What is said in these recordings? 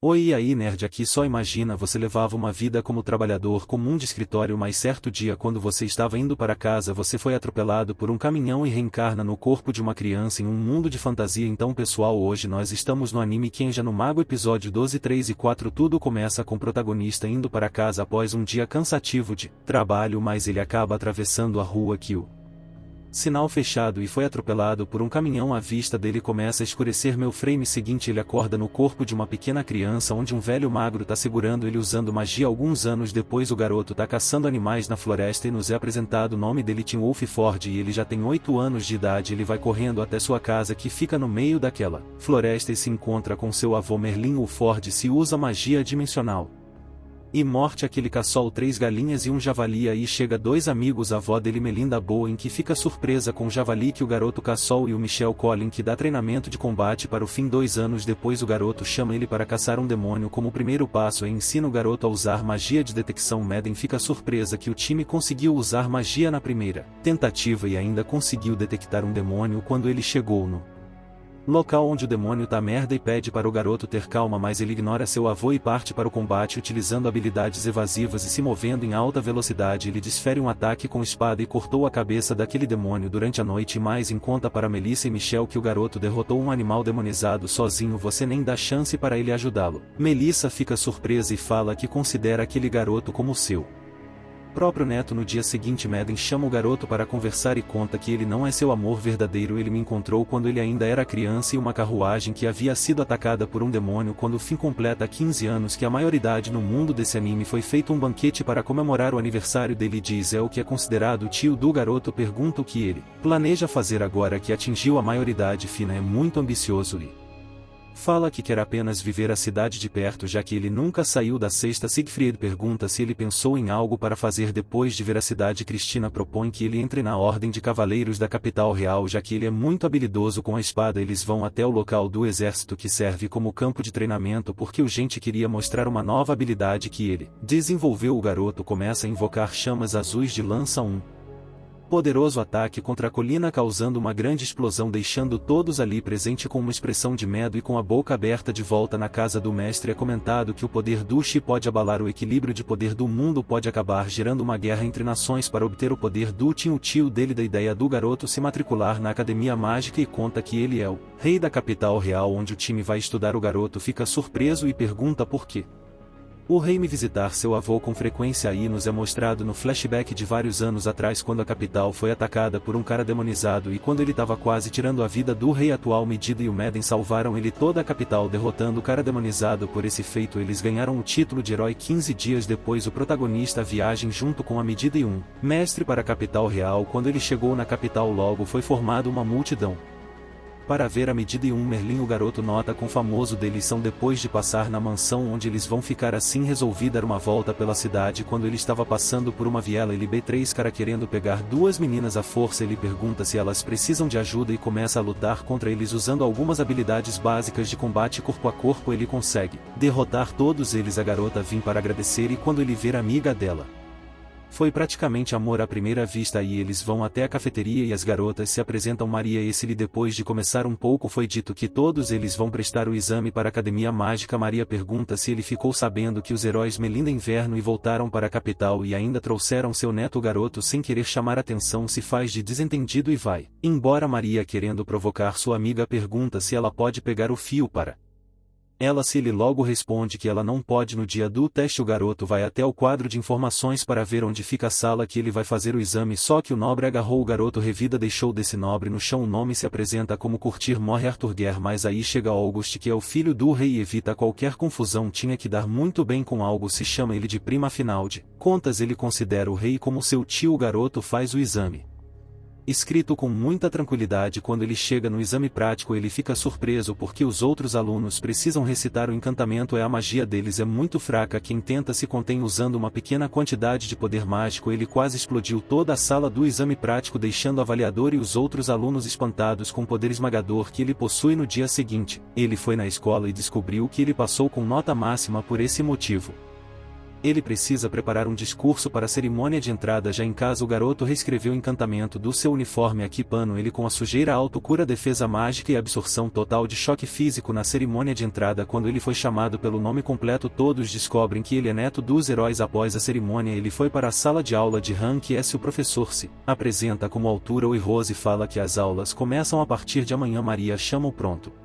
Oi, e aí nerd, aqui só imagina, você levava uma vida como trabalhador comum de escritório, mas certo dia quando você estava indo para casa você foi atropelado por um caminhão e reencarna no corpo de uma criança em um mundo de fantasia. Então pessoal, hoje nós estamos no anime Kenja no Mago episódio 12, 3 e 4. Tudo começa com o protagonista indo para casa após um dia cansativo de trabalho, mas ele acaba atravessando a rua que o sinal fechado e foi atropelado por um caminhão. A vista dele começa a escurecer. No frame seguinte ele acorda no corpo de uma pequena criança onde um velho magro tá segurando ele usando magia. Alguns anos depois o garoto tá caçando animais na floresta e nos é apresentado o nome dele, Tim Wolf Ford, e ele já tem 8 anos de idade. Ele vai correndo até sua casa que fica no meio daquela floresta e se encontra com seu avô Merlin. O Ford se usa magia dimensional e morte aquele caçol 3 galinhas e um javali. Aí chega 2 amigos, a avó dele Melinda Bowen, que fica surpresa com o javali que o garoto caçol, e o Michel Collin, que dá treinamento de combate para o fim. 2 anos depois o garoto chama ele para caçar um demônio. Como primeiro passo ensina o garoto a usar magia de detecção. Madden fica surpresa que o time conseguiu usar magia na primeira tentativa e ainda conseguiu detectar um demônio quando ele chegou no local onde o demônio tá merda e pede para o garoto ter calma, mas ele ignora seu avô e parte para o combate utilizando habilidades evasivas e se movendo em alta velocidade. Ele desfere um ataque com espada e cortou a cabeça daquele demônio durante a noite. Mais em conta para Melissa e Michel que o garoto derrotou um animal demonizado sozinho, você nem dá chance para ele ajudá-lo. Melissa fica surpresa e fala que considera aquele garoto como seu próprio neto. No dia seguinte Madden chama o garoto para conversar e conta que ele não é seu amor verdadeiro. Ele me encontrou quando ele ainda era criança e uma carruagem que havia sido atacada por um demônio. Quando o fim completa 15 anos que a maioridade no mundo desse anime, foi feito um banquete para comemorar o aniversário dele. Diz é o que é considerado o tio do garoto. Pergunta o que ele planeja fazer agora que atingiu a maioridade fina. É muito ambicioso e fala que quer apenas viver a cidade de perto, já que ele nunca saiu da sexta. Siegfried pergunta se ele pensou em algo para fazer depois de ver a cidade. Cristina propõe que ele entre na Ordem de Cavaleiros da Capital Real, já que ele é muito habilidoso com a espada. Eles vão até o local do exército que serve como campo de treinamento porque o gente queria mostrar uma nova habilidade que ele desenvolveu. O garoto começa a invocar chamas azuis de lança poderoso ataque contra a colina, causando uma grande explosão, deixando todos ali presente com uma expressão de medo e com a boca aberta. De volta na casa do mestre é comentado que o poder do Chi pode abalar o equilíbrio de poder do mundo, pode acabar gerando uma guerra entre nações. Para obter o poder do Tim, o tio dele dá a ideia do garoto se matricular na academia mágica e conta que ele é o rei da capital real onde o time vai estudar. O garoto fica surpreso e pergunta por quê o rei me visitar seu avô com frequência. Aí nos é mostrado no flashback de vários anos atrás quando a capital foi atacada por um cara demonizado e quando ele estava quase tirando a vida do rei atual. Medida e o Madden salvaram ele toda a capital derrotando o cara demonizado. Por esse feito eles ganharam o título de herói. 15 dias depois o protagonista viaja junto com a Medida e um mestre para a capital real. Quando ele chegou na capital logo foi formada uma multidão para ver a Medida e um Merlin. O garoto nota com famoso deles são depois de passar na mansão onde eles vão ficar. Assim resolvi dar uma volta pela cidade. Quando ele estava passando por uma viela ele vê 3 caras querendo pegar 2 meninas à força. Ele pergunta se elas precisam de ajuda e começa a lutar contra eles usando algumas habilidades básicas de combate corpo a corpo. Ele consegue derrotar todos eles. A garota vem para agradecer e quando ele vê a amiga dela foi praticamente amor à primeira vista. Aí eles vão até a cafeteria e as garotas se apresentam. Maria e Cecily. Depois de começar um pouco foi dito que todos eles vão prestar o exame para a academia mágica. Maria pergunta se ele ficou sabendo que os heróis Melinda Inverno e voltaram para a capital e ainda trouxeram seu neto. O garoto sem querer chamar atenção se faz de desentendido e vai embora. Maria querendo provocar sua amiga pergunta se ela pode pegar o fio para ela, se ele logo responde que ela não pode. No dia do teste o garoto vai até o quadro de informações para ver onde fica a sala que ele vai fazer o exame, só que o nobre agarrou o garoto. Revida deixou desse nobre no chão. O nome se apresenta como Curtir morre Arthur Guerre, mas aí chega August que é o filho do rei e evita qualquer confusão. Tinha que dar muito bem com algo, se chama ele de prima. Afinal de contas ele considera o rei como seu tio. O garoto faz o exame escrito com muita tranquilidade. Quando ele chega no exame prático ele fica surpreso porque os outros alunos precisam recitar o encantamento. A magia deles é muito fraca. Quem tenta se contém usando uma pequena quantidade de poder mágico. Ele quase explodiu toda a sala do exame prático, deixando o avaliador e os outros alunos espantados com o poder esmagador que ele possui. No dia seguinte, ele foi na escola e descobriu que ele passou com nota máxima por esse motivo. Ele precisa preparar um discurso para a cerimônia de entrada. Já em casa, o garoto reescreveu o encantamento do seu uniforme. Aqui pano ele com a sujeira, autocura, defesa mágica e absorção total de choque físico. Na cerimônia de entrada, quando ele foi chamado pelo nome completo, todos descobrem que ele é neto dos heróis. Após a cerimônia, ele foi para a sala de aula de Rank S. O professor se apresenta como altura e Rose fala que as aulas começam a partir de amanhã. Maria chama o pronto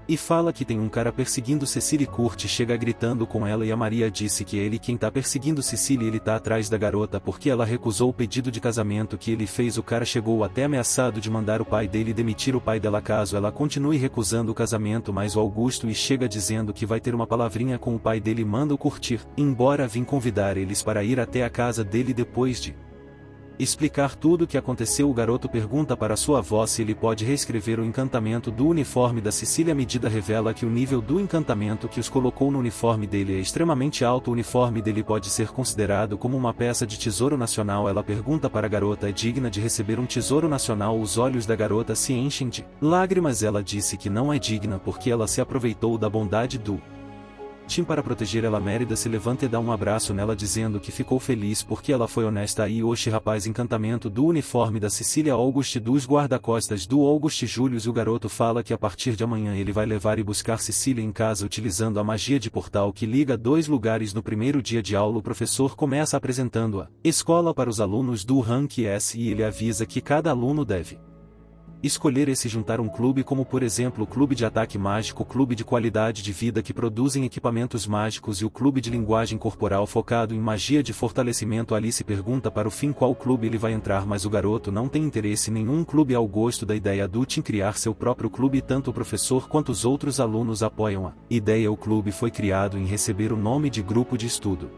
e fala que tem um cara perseguindo Cecily. Kurt chega gritando com ela e a Maria disse que é ele quem tá perseguindo Cecily. Ele tá atrás da garota porque ela recusou o pedido de casamento que ele fez. O cara chegou até ameaçado de mandar o pai dele demitir o pai dela caso ela continue recusando o casamento, mas o Augusto chega dizendo que vai ter uma palavrinha com o pai dele. Manda o Curtir embora, vim convidar eles para ir até a casa dele. Depois de explicar tudo o que aconteceu, o garoto pergunta para sua avó se ele pode reescrever o encantamento do uniforme da Cecily. A medida revela que o nível do encantamento que os colocou no uniforme dele é extremamente alto. O uniforme dele pode ser considerado como uma peça de tesouro nacional. Ela pergunta para a garota: é digna de receber um tesouro nacional? Os olhos da garota se enchem de lágrimas. Ela disse que não é digna porque ela se aproveitou da bondade do Tim para proteger ela. Mérida se levanta e dá um abraço nela dizendo que ficou feliz porque ela foi honesta. Aí Oxi, rapaz, encantamento do uniforme da Cecília. August dos guarda-costas do August Julius. O garoto fala que a partir de amanhã ele vai levar e buscar Cecília em casa utilizando a magia de portal que liga dois lugares. No primeiro dia de aula, o professor começa apresentando a escola para os alunos do Rank S e ele avisa que cada aluno deve escolher e se juntar um clube, como por exemplo o clube de ataque mágico, o clube de qualidade de vida que produzem equipamentos mágicos e o clube de linguagem corporal focado em magia de fortalecimento. Alice pergunta para o fim qual clube ele vai entrar, mas o garoto não tem interesse em nenhum clube. Ao gosto da ideia do Tim criar seu próprio clube, tanto o professor quanto os outros alunos apoiam a ideia. O clube foi criado em receber o nome de Grupo de Estudo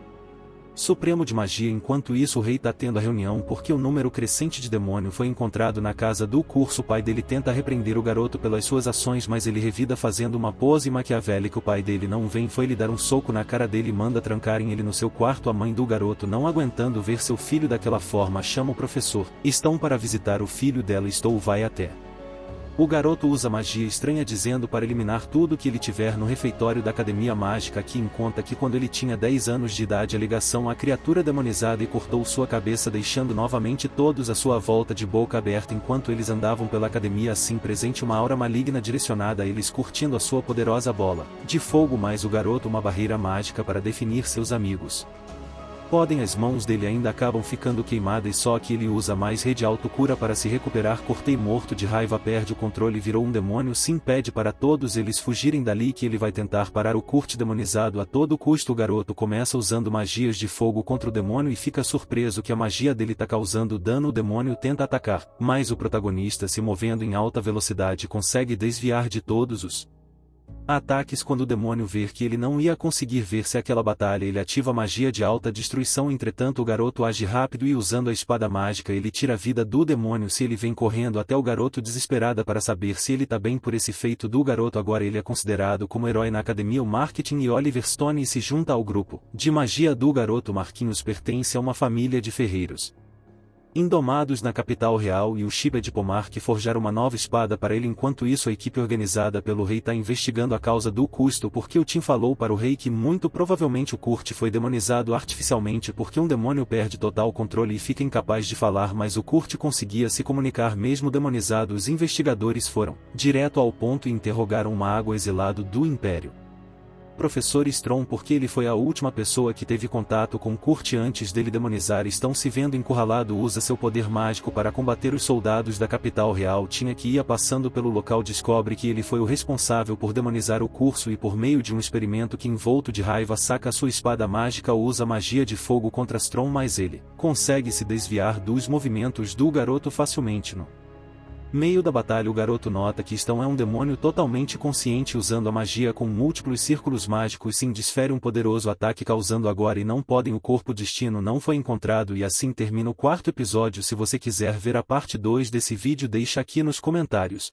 Supremo de Magia. Enquanto isso, o rei tá tendo a reunião porque o número crescente de demônio foi encontrado na casa do curso. O pai dele tenta repreender o garoto pelas suas ações, mas ele revida fazendo uma pose maquiavélica. O pai dele não vem, foi lhe dar um soco na cara dele e manda trancarem ele no seu quarto. A mãe do garoto, não aguentando ver seu filho daquela forma, chama o professor. Estão para visitar o filho dela. Vai até. O garoto usa magia estranha dizendo para eliminar tudo que ele tiver no refeitório da Academia Mágica. Aqui conta que quando ele tinha 10 anos de idade, a ligação à criatura demonizada e cortou sua cabeça, deixando novamente todos à sua volta de boca aberta enquanto eles andavam pela academia. Assim presente uma aura maligna direcionada a eles, curtindo a sua poderosa bola de fogo, mas o garoto uma barreira mágica para definir seus amigos. As mãos dele ainda acabam ficando queimadas, só que ele usa mais rede autocura para se recuperar. Cortei morto de raiva, perde o controle, virou um demônio. Sim, pede para todos eles fugirem dali que ele vai tentar parar o Kurt demonizado a todo custo. O garoto começa usando magias de fogo contra o demônio e fica surpreso que a magia dele tá causando dano. O demônio tenta atacar, mas o protagonista, se movendo em alta velocidade, consegue desviar de todos os ataques. Quando o demônio ver que ele não ia conseguir vencer aquela batalha, ele ativa a magia de alta destruição. Entretanto, o garoto age rápido e usando a espada mágica ele tira a vida do demônio. Se ele vem correndo até o garoto desesperada para saber se ele tá bem por esse feito do garoto. Agora ele é considerado como herói na academia. O Marketing e Oliver Stone se junta ao grupo de magia do garoto. Marquinhos pertence a uma família de ferreiros indomados na capital real e o Shiba de Pomar que forjaram uma nova espada para ele. Enquanto isso, a equipe organizada pelo rei está investigando a causa do custo, porque o Tim falou para o rei que muito provavelmente o Kurt foi demonizado artificialmente porque um demônio perde total controle e fica incapaz de falar, mas o Kurt conseguia se comunicar mesmo demonizado. Os investigadores foram direto ao ponto e interrogaram um mago exilado do Império, Professor Strong, porque ele foi a última pessoa que teve contato com Kurt antes dele demonizar. Estão se vendo encurralado, usa seu poder mágico para combater os soldados da capital real. Tinha que ia passando pelo local, descobre que ele foi o responsável por demonizar o curso e por meio de um experimento que, envolto de raiva, saca sua espada mágica, usa magia de fogo contra Strong, mas ele consegue se desviar dos movimentos do garoto facilmente. No meio da batalha, o garoto nota que Stone é um demônio totalmente consciente, usando a magia com múltiplos círculos mágicos. Sim, desfere um poderoso ataque causando agora e não podem. O corpo destino não foi encontrado e assim termina o quarto episódio. Se você quiser ver a parte 2 desse vídeo, deixa aqui nos comentários.